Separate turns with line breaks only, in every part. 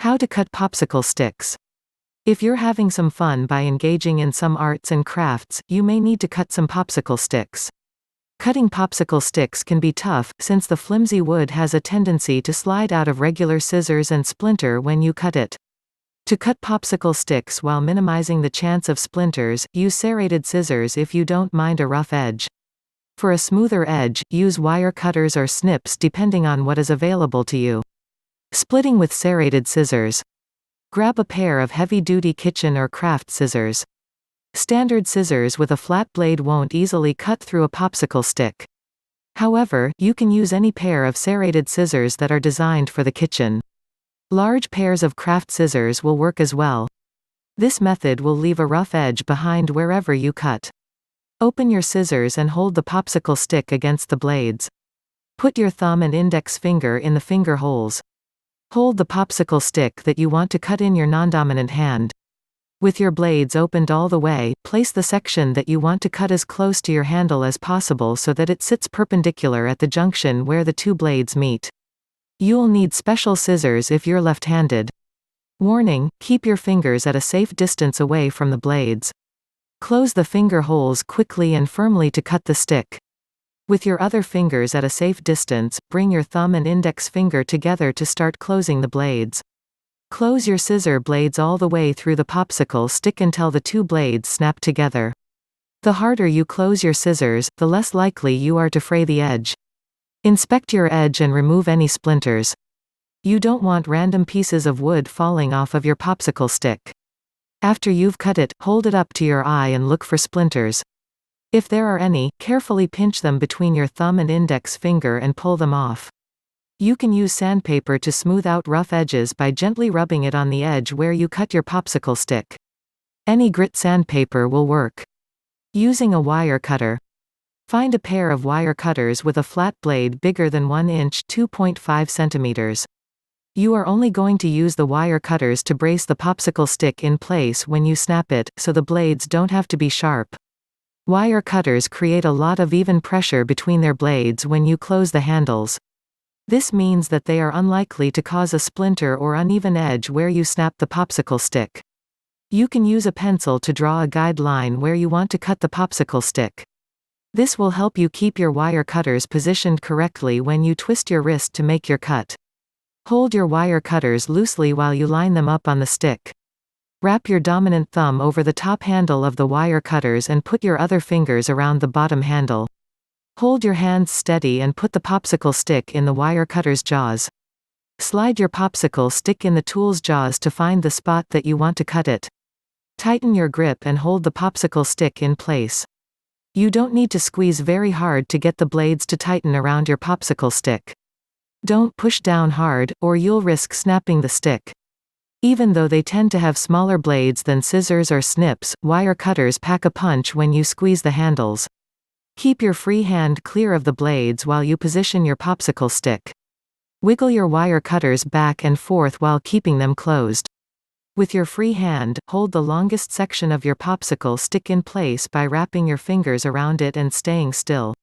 How to cut popsicle sticks. If you're having some fun by engaging in some arts and crafts, you may need to cut some popsicle sticks. Cutting popsicle sticks can be tough, since the flimsy wood has a tendency to slide out of regular scissors and splinter when you cut it. To cut popsicle sticks while minimizing the chance of splinters, use serrated scissors if you don't mind a rough edge. For a smoother edge, use wire cutters or snips depending on what is available to you. Splitting with serrated scissors. Grab a pair of heavy-duty kitchen or craft scissors. Standard scissors with a flat blade won't easily cut through a popsicle stick. However, you can use any pair of serrated scissors that are designed for the kitchen. Large pairs of craft scissors will work as well. This method will leave a rough edge behind wherever you cut. Open your scissors and hold the popsicle stick against the blades. Put your thumb and index finger in the finger holes. Hold the popsicle stick that you want to cut in your non-dominant hand. With your blades opened all the way, place the section that you want to cut as close to your handle as possible so that it sits perpendicular at the junction where the two blades meet. You'll need special scissors if you're left-handed. Warning: keep your fingers at a safe distance away from the blades. Close the finger holes quickly and firmly to cut the stick. With your other fingers at a safe distance, bring your thumb and index finger together to start closing the blades. Close your scissor blades all the way through the popsicle stick until the two blades snap together. The harder you close your scissors, the less likely you are to fray the edge. Inspect your edge and remove any splinters. You don't want random pieces of wood falling off of your popsicle stick. After you've cut it, hold it up to your eye and look for splinters. If there are any, carefully pinch them between your thumb and index finger and pull them off. You can use sandpaper to smooth out rough edges by gently rubbing it on the edge where you cut your popsicle stick. Any grit sandpaper will work. Using a wire cutter. Find a pair of wire cutters with a flat blade bigger than 1 inch (2.5 centimeters). You are only going to use the wire cutters to brace the popsicle stick in place when you snap it, so the blades don't have to be sharp. Wire cutters create a lot of even pressure between their blades when you close the handles. This means that they are unlikely to cause a splinter or uneven edge where you snap the popsicle stick. You can use a pencil to draw a guide line where you want to cut the popsicle stick. This will help you keep your wire cutters positioned correctly when you twist your wrist to make your cut. Hold your wire cutters loosely while you line them up on the stick. Wrap your dominant thumb over the top handle of the wire cutters and put your other fingers around the bottom handle. Hold your hands steady and put the popsicle stick in the wire cutter's jaws. Slide your popsicle stick in the tool's jaws to find the spot that you want to cut it. Tighten your grip and hold the popsicle stick in place. You don't need to squeeze very hard to get the blades to tighten around your popsicle stick. Don't push down hard, or you'll risk snapping the stick. Even though they tend to have smaller blades than scissors or snips, wire cutters pack a punch when you squeeze the handles. Keep your free hand clear of the blades while you position your popsicle stick. Wiggle your wire cutters back and forth while keeping them closed. With your free hand, hold the longest section of your popsicle stick in place by wrapping your fingers around it and staying still.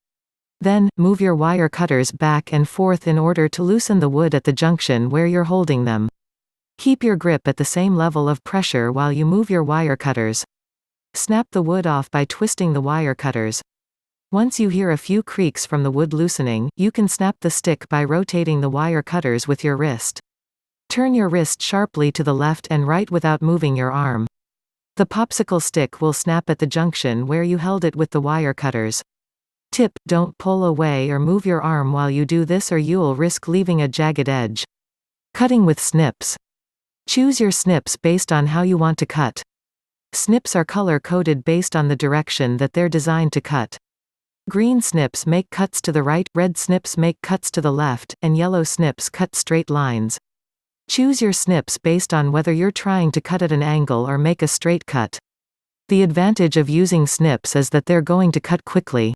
Then, move your wire cutters back and forth in order to loosen the wood at the junction where you're holding them. Keep your grip at the same level of pressure while you move your wire cutters. Snap the wood off by twisting the wire cutters. Once you hear a few creaks from the wood loosening, you can snap the stick by rotating the wire cutters with your wrist. Turn your wrist sharply to the left and right without moving your arm. The popsicle stick will snap at the junction where you held it with the wire cutters. Tip: don't pull away or move your arm while you do this or you'll risk leaving a jagged edge. Cutting with snips. Choose your snips based on how you want to cut. Snips are color-coded based on the direction that they're designed to cut. Green snips make cuts to the right, red snips make cuts to the left, and yellow snips cut straight lines. Choose your snips based on whether you're trying to cut at an angle or make a straight cut. The advantage of using snips is that they're going to cut quickly.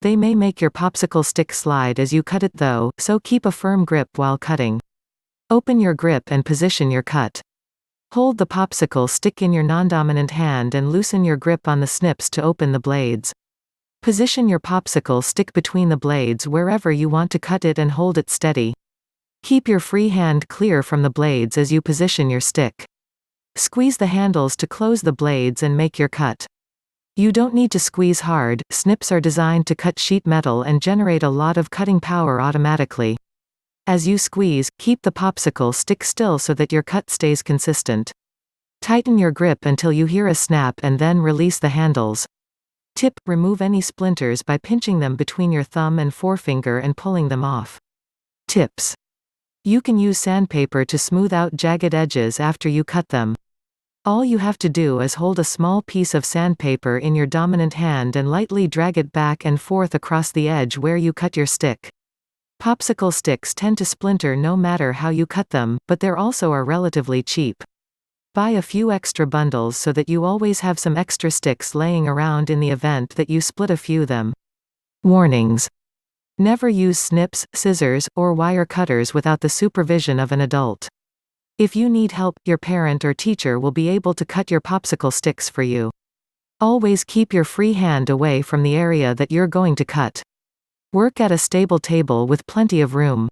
They may make your popsicle stick slide as you cut it though, so keep a firm grip while cutting. Open your grip and position your cut. Hold the popsicle stick in your non-dominant hand and loosen your grip on the snips to open the blades. Position your popsicle stick between the blades wherever you want to cut it and hold it steady. Keep your free hand clear from the blades as you position your stick. Squeeze the handles to close the blades and make your cut. You don't need to squeeze hard, snips are designed to cut sheet metal and generate a lot of cutting power automatically. As you squeeze, keep the popsicle stick still so that your cut stays consistent. Tighten your grip until you hear a snap and then release the handles. Tip: remove any splinters by pinching them between your thumb and forefinger and pulling them off. Tips: you can use sandpaper to smooth out jagged edges after you cut them. All you have to do is hold a small piece of sandpaper in your dominant hand and lightly drag it back and forth across the edge where you cut your stick. Popsicle sticks tend to splinter no matter how you cut them, but they're also relatively cheap. Buy a few extra bundles so that you always have some extra sticks laying around in the event that you split a few them. Warnings: never use snips, scissors, or wire cutters without the supervision of an adult. If you need help, your parent or teacher will be able to cut your popsicle sticks for you. Always keep your free hand away from the area that you're going to cut. Work at a stable table with plenty of room.